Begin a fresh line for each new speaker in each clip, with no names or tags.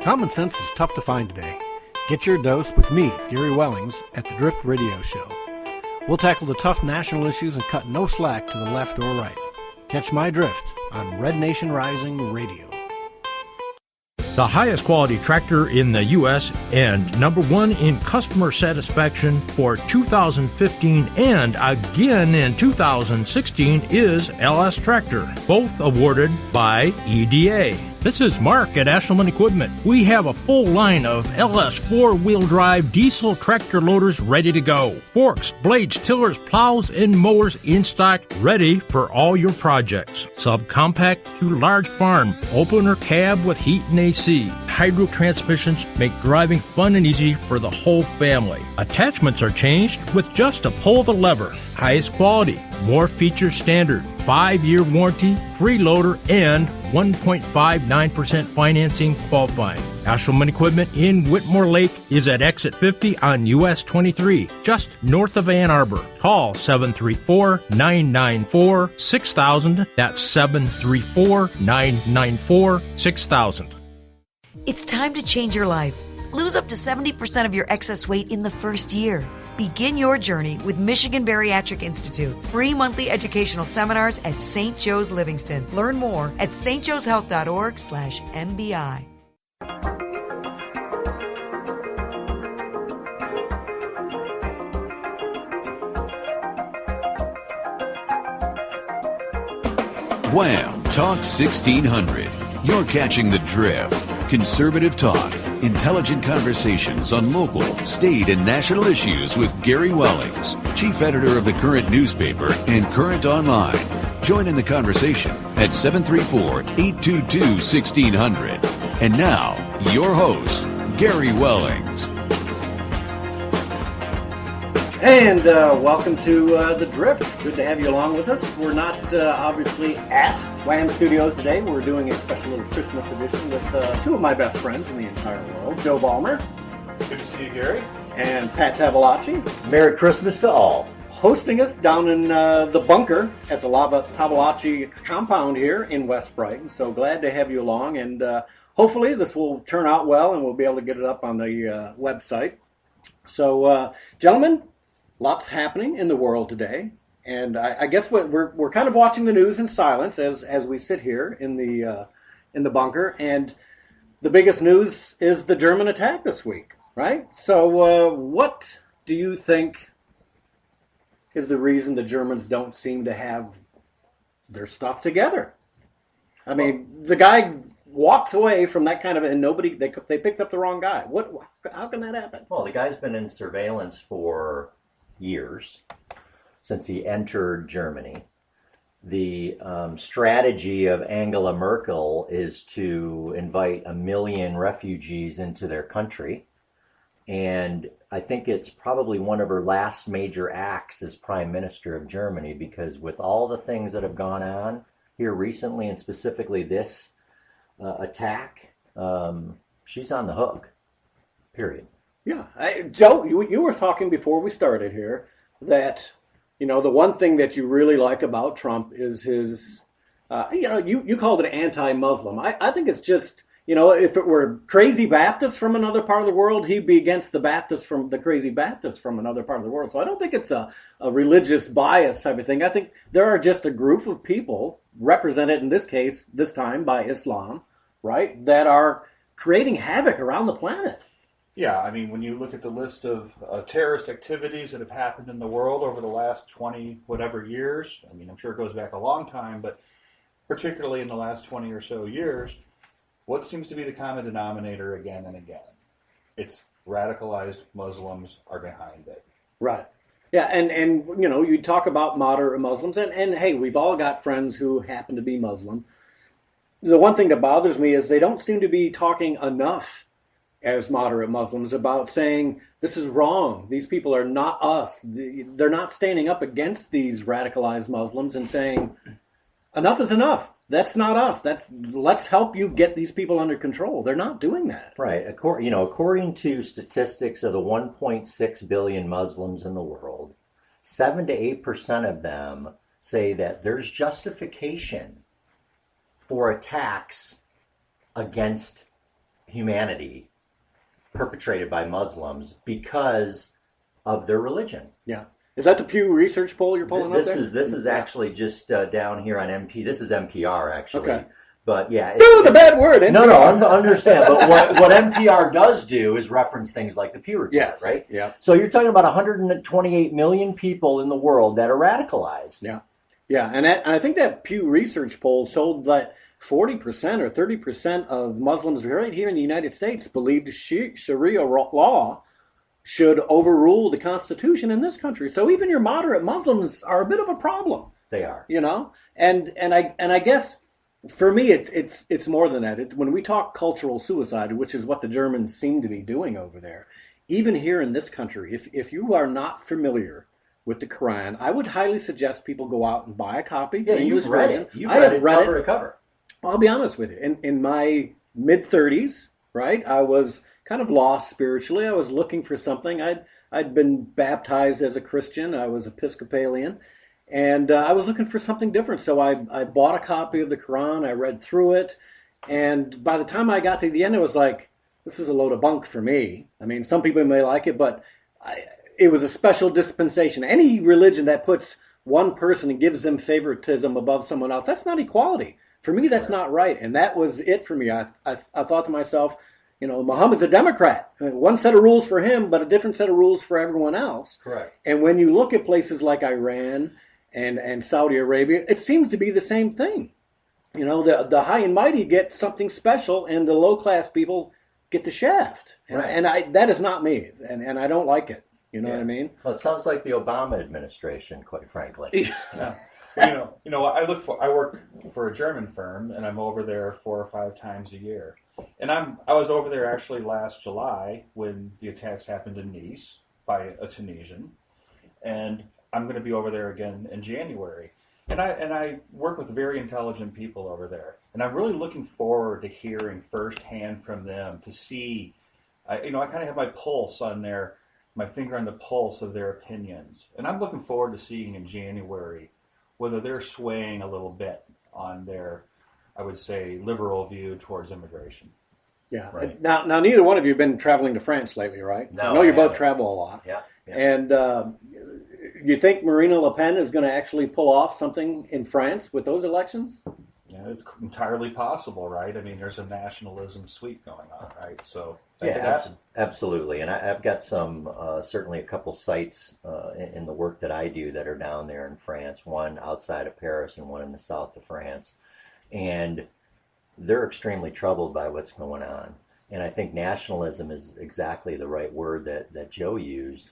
Common sense is tough to find today. Get your dose with me, Gary Wellings, at the Drift Radio Show. We'll tackle the tough national issues and cut no slack to the left or right. Catch my drift on Red Nation Rising Radio.
The highest quality tractor in the U.S. and number one in customer satisfaction for 2015 and again in 2016 is LS Tractor, both awarded by EDA. This is Mark at Ashelman Equipment. We have a full line of LS four-wheel drive diesel tractor loaders ready to go. Forks, blades, tillers, plows, and mowers in stock, ready for all your projects. Subcompact to large farm, opener cab with heat and AC. Hydro transmissions make driving fun and easy for the whole family. Attachments are changed with just a pull of a lever. Highest quality, more features standard, 5-year warranty, free loader, and 1.59% financing qualifying. Ashelman Equipment in Whitmore Lake is at exit 50 on US 23, just north of Ann Arbor. Call 734-994-6000. That's 734-994-6000.
It's time to change your life. Lose up to 70% of your excess weight in the first year. Begin your journey with Michigan Bariatric Institute. Free monthly educational seminars at St. Joe's Livingston. Learn more at stjoeshealth.org/MBI.
Wham! Talk 1600. You're catching the drift. Conservative talk. Intelligent conversations on local, state, and national issues with Gary Wellings, chief editor of the Current newspaper and Current Online. Join in the conversation at 734-822-1600. And now, your host, Gary Wellings.
And welcome to The Drift. Good to have you along with us. We're not obviously at Wham Studios today. We're doing a special little Christmas edition with two of my best friends in the entire world, Joe Vollmer.
Good to see you, Gary.
And Pat Tavolacci.
Merry Christmas to all.
Hosting us down in the bunker at the Tavolacci compound here in West Brighton. So glad to have you along. And hopefully this will turn out well and we'll be able to get it up on the website. So, gentlemen, lots happening in the world today, and I guess we're kind of watching the news in silence as we sit here in the bunker. And the biggest news is the German attack this week, right? So, what do you think is the reason the Germans don't seem to have their stuff together? I mean, the guy walks away from that kind of, and nobody they picked up the wrong guy. How can that happen?
Well, the guy's been in surveillance for years, since he entered Germany. The strategy of Angela Merkel is to invite 1 million refugees into their country. And I think it's probably one of her last major acts as Prime Minister of Germany, because with all the things that have gone on here recently, and specifically this attack, she's on the hook, period.
Yeah, Joe, you were talking before we started here that, the one thing that you really like about Trump is his, you called it anti-Muslim. I think it's just, if it were crazy Baptists from another part of the world, he'd be against the crazy Baptists from another part of the world. So I don't think it's a religious bias type of thing. I think there are just a group of people represented in this case, this time by Islam, right, that are creating havoc around the planet.
Yeah, I mean, when you look at the list of terrorist activities that have happened in the world over the last 20 whatever years, I mean, I'm sure it goes back a long time, but particularly in the last 20 or so years, what seems to be the common denominator again and again? It's radicalized Muslims are behind it.
Right. Yeah, and you talk about moderate Muslims, and hey, we've all got friends who happen to be Muslim. The one thing that bothers me is they don't seem to be talking enough as moderate Muslims about saying this is wrong. These people are not us. They're not standing up against these radicalized Muslims and saying enough is enough. That's not us. Let's help you get these people under control. They're not doing that.
Right. According to statistics of the 1.6 billion Muslims in the world, 7 to 8% of them say that there's justification for attacks against humanity perpetrated by Muslims because of their religion.
Yeah. Is that the Pew Research poll you're pulling up there?
This is actually just down here on MP. This is NPR actually.
Okay.
But yeah,
The bad word.
No, I understand. But what NPR does do is reference things like the Pew Report,
Yes.
right?
Yeah.
So you're talking about 128 million people in the world that are radicalized.
Yeah. Yeah. And I think that Pew Research poll showed that 40% or 30% of Muslims right here in the United States believed Sharia law should overrule the Constitution in this country. So even your moderate Muslims are a bit of a problem.
They are.
You know? And I guess for me it's more than that. When we talk cultural suicide, which is what the Germans seem to be doing over there, even here in this country, if you are not familiar with the Quran, I would highly suggest people go out and buy a copy.
Yeah,
English
you've read
version.
it. You've
I
read
have
it
read
cover
it.
to cover.
I'll be honest with you. In my mid-30s, right, I was kind of lost spiritually. I was looking for something. I'd been baptized as a Christian. I was Episcopalian. And I was looking for something different. So I bought a copy of the Quran. I read through it. And by the time I got to the end, it was like, this is a load of bunk for me. I mean, some people may like it, but it was a special dispensation. Any religion that puts one person and gives them favoritism above someone else, that's not equality. For me, that's not right. And that was it for me. I thought to myself, Muhammad's a Democrat. One set of rules for him, but a different set of rules for everyone else.
Correct.
And when you look at places like Iran and Saudi Arabia, it seems to be the same thing. The high and mighty get something special, and the low-class people get the shaft.
Right.
And that is not me, and I don't like it. You know what I mean?
Well, it sounds like the Obama administration, quite frankly.
Yeah. I work for a German firm, and I'm over there 4 or 5 times a year. And I was over there actually last July when the attacks happened in Nice by a Tunisian, and I'm going to be over there again in January. And I work with very intelligent people over there, and I'm really looking forward to hearing firsthand from them to see. I kind of have my pulse on my finger on the pulse of their opinions, and I'm looking forward to seeing in January whether they're swaying a little bit on their, I would say, liberal view towards immigration.
Yeah.
Right.
Now, neither one of you have been traveling to France lately, right?
No,
I know you
I
both
haven't.
travel a lot.
Yeah.
And you think Marine Le Pen is going to actually pull off something in France with those elections?
Yeah, it's entirely possible, right? I mean, there's a nationalism sweep going on, right? So that could
Yeah,
happen.
absolutely. And I've got certainly a couple sites in the work that I do that are down there in France, one outside of Paris and one in the south of France. And they're extremely troubled by what's going on. And I think nationalism is exactly the right word that Joe used.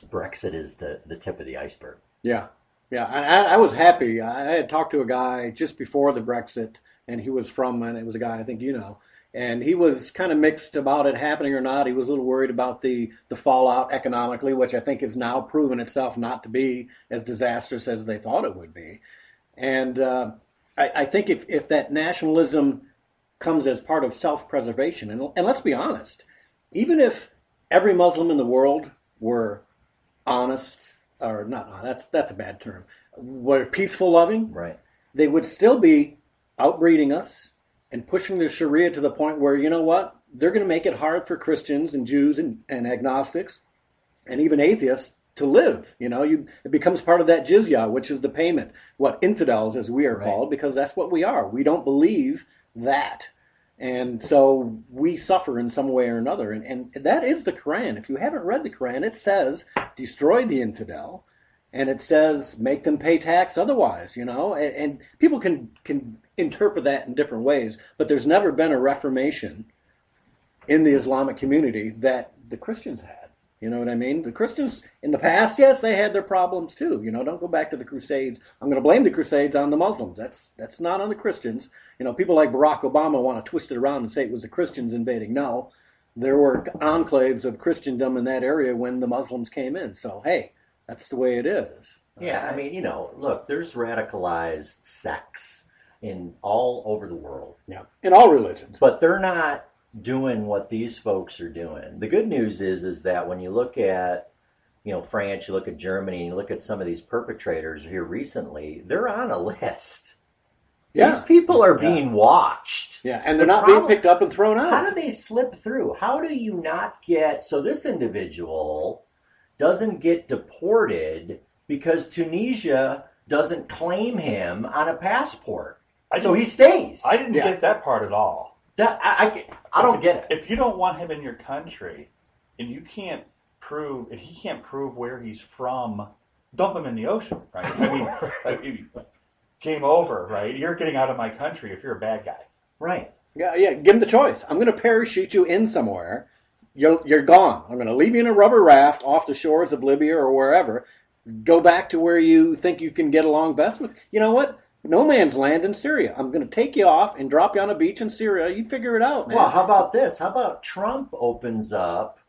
Brexit is the tip of the iceberg.
Yeah. Yeah, I was happy. I had talked to a guy just before the Brexit, and he was and it was a guy I think you know, and he was kind of mixed about it happening or not. He was a little worried about the fallout economically, which I think has now proven itself not to be as disastrous as they thought it would be. And I think if that nationalism comes as part of self-preservation, and let's be honest, even if every Muslim in the world were honest, or not, that's a bad term, were peaceful loving,
Right.
they would still be outbreeding us and pushing the Sharia to the point where, you know what, they're going to make it hard for Christians and Jews and agnostics and even atheists to live. It becomes part of that jizya, which is the payment, infidels as we are called, because that's what we are. We don't believe that. And so we suffer in some way or another. And that is the Quran. If you haven't read the Quran, it says destroy the infidel. And it says make them pay tax otherwise, And people can interpret that in different ways. But there's never been a reformation in the Islamic community that the Christians had. You know what I mean? The Christians in the past, yes, they had their problems too. Don't go back to the Crusades. I'm going to blame the Crusades on the Muslims. That's not on the Christians. People like Barack Obama want to twist it around and say it was the Christians invading. No, there were enclaves of Christendom in that area when the Muslims came in. So, hey, that's the way it is.
Yeah, I mean, look, there's radicalized sects in all over the world.
Yeah, in all religions.
But they're not doing what these folks are doing. The good news is that when you look at, France, you look at Germany, and you look at some of these perpetrators here recently, they're on a list.
Yeah.
These people are being watched.
Yeah, and they're not being picked up and thrown out.
How do they slip through? How do you not get... So this individual doesn't get deported because Tunisia doesn't claim him on a passport. So he stays.
I didn't get that part at all.
I don't get it.
If you don't want him in your country and you can't prove, and he can't prove where he's from, dump him in the ocean, right? I mean, game over, right? You're getting out of my country if you're a bad guy.
Right.
Yeah, give him the choice. I'm going to parachute you in somewhere. You're gone. I'm going to leave you in a rubber raft off the shores of Libya or wherever. Go back to where you think you can get along best with. You know what? No man's land in Syria. I'm going to take you off and drop you on a beach in Syria. You figure it out, man.
Well, how about this? How about Trump opens up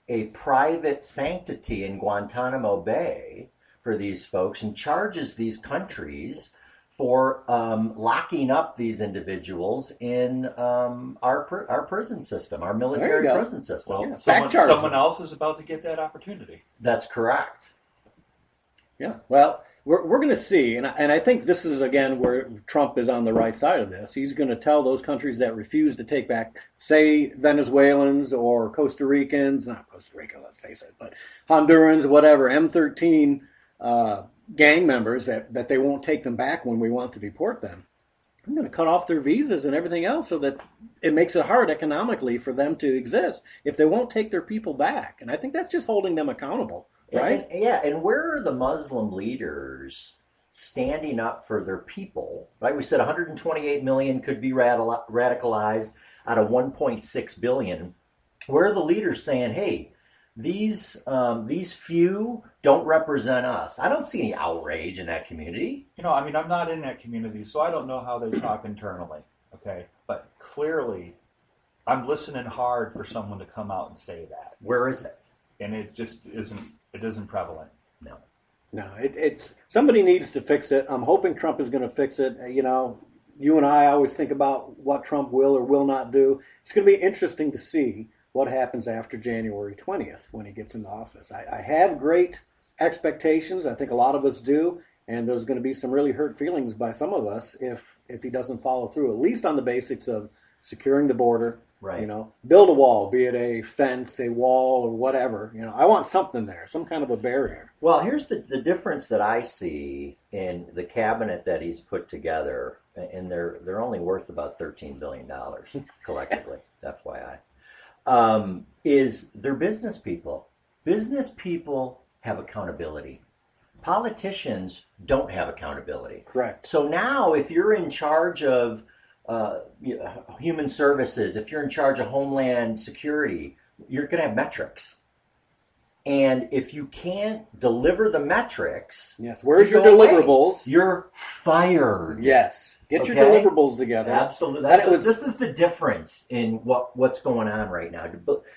a private sanctuary in Guantanamo Bay for these folks and charges these countries for locking up these individuals in our prison system, our military prison system.
Well, someone else is about to get that opportunity.
That's correct.
Yeah. Well, we're going to see, and I think this is, again, where Trump is on the right side of this. He's going to tell those countries that refuse to take back, say, Venezuelans or Costa Ricans, not Costa Rica, let's face it, but Hondurans, whatever, M13 gang members, that they won't take them back when we want to deport them. I'm going to cut off their visas and everything else so that it makes it hard economically for them to exist if they won't take their people back. And I think that's just holding them accountable. Right?
And where are the Muslim leaders standing up for their people? Right, we said 128 million could be radicalized out of 1.6 billion. Where are the leaders saying, "Hey, these few don't represent us"? I don't see any outrage in that community.
I mean, I'm not in that community, so I don't know how they talk internally. Okay, but clearly, I'm listening hard for someone to come out and say that.
Where is it?
And it just isn't. It isn't prevalent.
No, it's somebody needs to fix it. I'm hoping Trump is going to fix it. You and I always think about what Trump will or will not do. It's going to be interesting to see what happens after January 20th when he gets into office. I have great expectations. I think a lot of us do, and there's going to be some really hurt feelings by some of us if he doesn't follow through, at least on the basics of securing the border.
Right.
Build a wall, be it a fence, a wall, or whatever. I want something there, some kind of a barrier.
Well, here's the difference that I see in the cabinet that he's put together, and they're only worth about $13 billion collectively, FYI, is they're business people. Business people have accountability. Politicians don't have accountability.
Correct.
So now if you're in charge of human services, if you're in charge of Homeland Security, you're going to have metrics. And if you can't deliver the metrics,
yes, where's your deliverables?
You're fired.
Yes, get your deliverables together.
Absolutely. This is the difference in what's going on right now.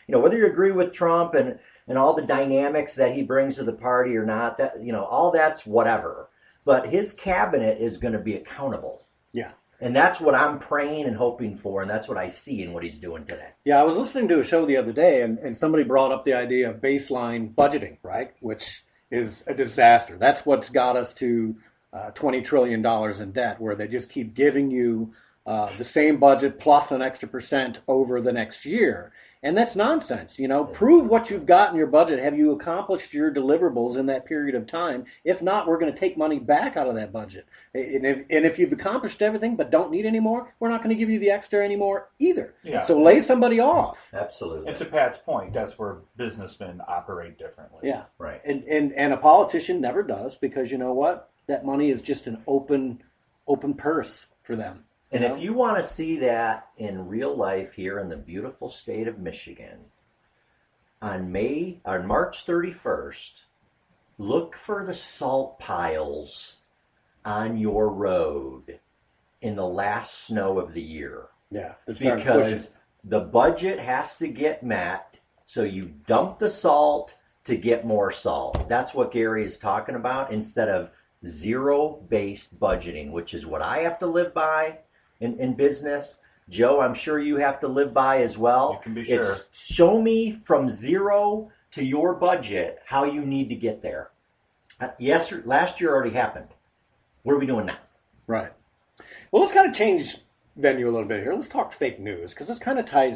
Whether you agree with Trump and all the dynamics that he brings to the party or not, that all that's whatever. But his cabinet is going to be accountable.
Yeah.
And that's what I'm praying and hoping for, and that's what I see in what he's doing today.
Yeah, I was listening to a show the other day, and somebody brought up the idea of baseline budgeting, right? Which is a disaster. That's what's got us to $20 trillion in debt, where they just keep giving you the same budget plus an extra % over the next year. And that's nonsense. Prove what you've got in your budget. Have you accomplished your deliverables in that period of time? If not, we're going to take money back out of that budget. And if you've accomplished everything but don't need any more, we're not going to give you the extra anymore either.
Yeah.
So lay somebody off.
Absolutely.
And to Pat's point, that's where businessmen operate differently.
Yeah.
Right.
And a politician never does, because you know what? That money is just an open purse for them.
And if you want to see that in real life here in the beautiful state of Michigan, on March 31st, look for the salt piles on your road in the last snow of the year.
Yeah,
because the budget has to get met, so you dump the salt to get more salt. That's what Gary is talking about, instead of zero-based budgeting, which is what I have to live by. In business, Joe, I'm sure you have to live by as well.
You can be sure.
It's show me from zero to your budget how you need to get there. Last year already happened. What are we doing now?
Right. Well, let's kind of change venue a little bit here. Let's talk fake news because this kind of ties